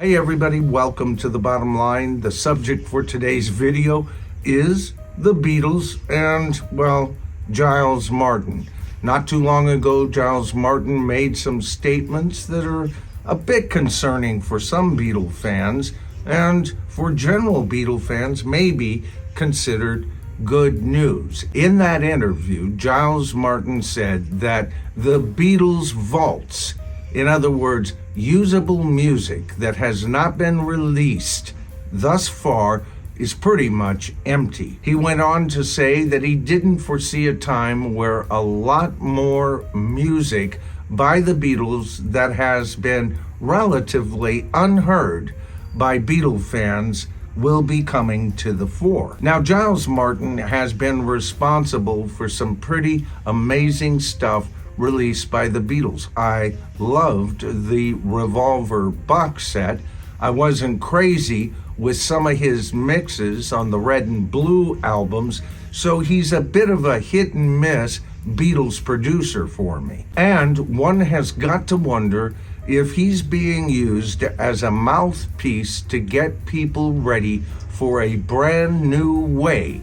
Hey everybody, welcome to The Bottom Line. The subject for today's video is the Beatles and, well, Giles Martin. Not too long ago, Giles Martin made some statements that are a bit concerning for some Beatle fans, and for general Beatle fans, maybe considered good news. In that interview, Giles Martin said that the Beatles Vaults, in other words, usable music that has not been released thus far, is pretty much empty. He went on to say that he didn't foresee a time where a lot more music by the Beatles that has been relatively unheard by Beatle fans will be coming to the fore. Now, Giles Martin has been responsible for some pretty amazing stuff released by the Beatles. I loved the Revolver box set. I wasn't crazy with some of his mixes on the Red and Blue albums, so he's a bit of a hit and miss Beatles producer for me. And one has got to wonder if he's being used as a mouthpiece to get people ready for a brand new way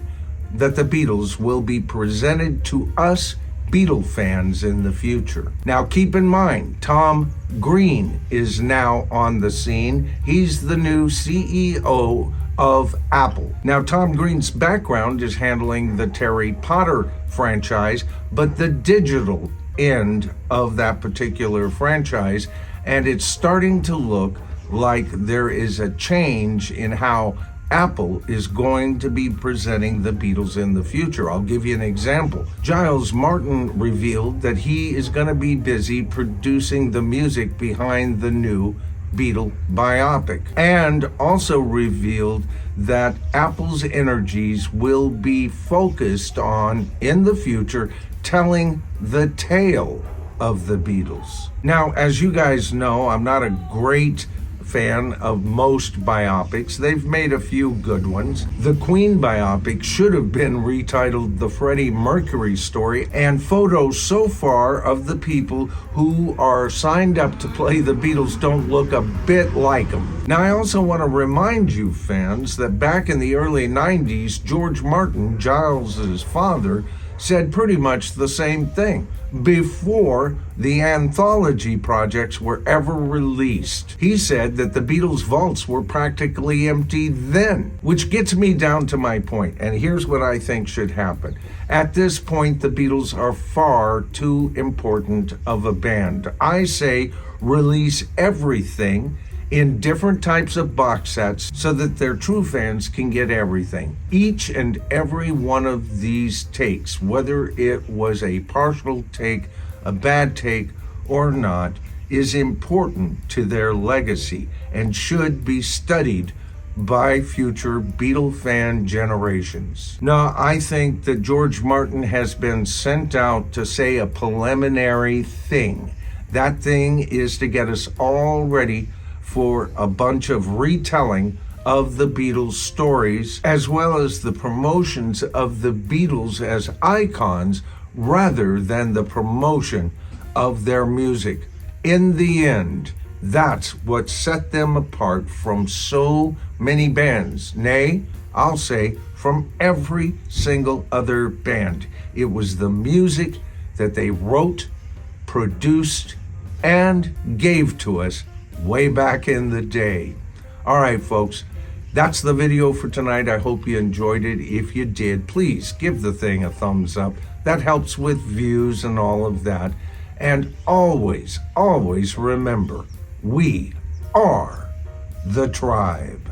that the Beatles will be presented to us Beatle fans in the future. Now keep in mind, Tom Green is now on the scene. He's the new CEO of Apple. Now, Tom Green's background is handling the Harry Potter franchise, but the digital end of that particular franchise, and it's starting to look like there is a change in how Apple is going to be presenting the Beatles in the future. I'll give you an example. Giles Martin revealed that he is going to be busy producing the music behind the new Beatle biopic, and also revealed that Apple's energies will be focused on, in the future, telling the tale of the Beatles. Now, as you guys know, I'm not a great fan of most biopics. They've made a few good ones. The Queen biopic should have been retitled The Freddie Mercury Story, and photos so far of the people who are signed up to play the Beatles don't look a bit like them. Now, I also want to remind you fans that back in the early 90s, George Martin, Giles's father, said pretty much the same thing before the anthology projects were ever released. He said that the Beatles Vaults were practically empty then, which gets me down to my point, and here's what I think should happen. At this point, the Beatles are far too important of a band. I say release everything in different types of box sets so that their true fans can get everything. Each and every one of these takes, whether it was a partial take, a bad take, or not, is important to their legacy and should be studied by future Beatle fan generations. Now, I think that George Martin has been sent out to say a preliminary thing. That thing is to get us all ready for a bunch of retelling of the Beatles stories, as well as the promotions of the Beatles as icons, rather than the promotion of their music. In the end, that's what set them apart from so many bands. Nay, I'll say from every single other band. It was the music that they wrote, produced, and gave to us way back in the day. All right, folks, that's the video for tonight. I hope you enjoyed it. If you did, please give the thing a thumbs up. That helps with views and all of that. And always, always remember, we are the tribe.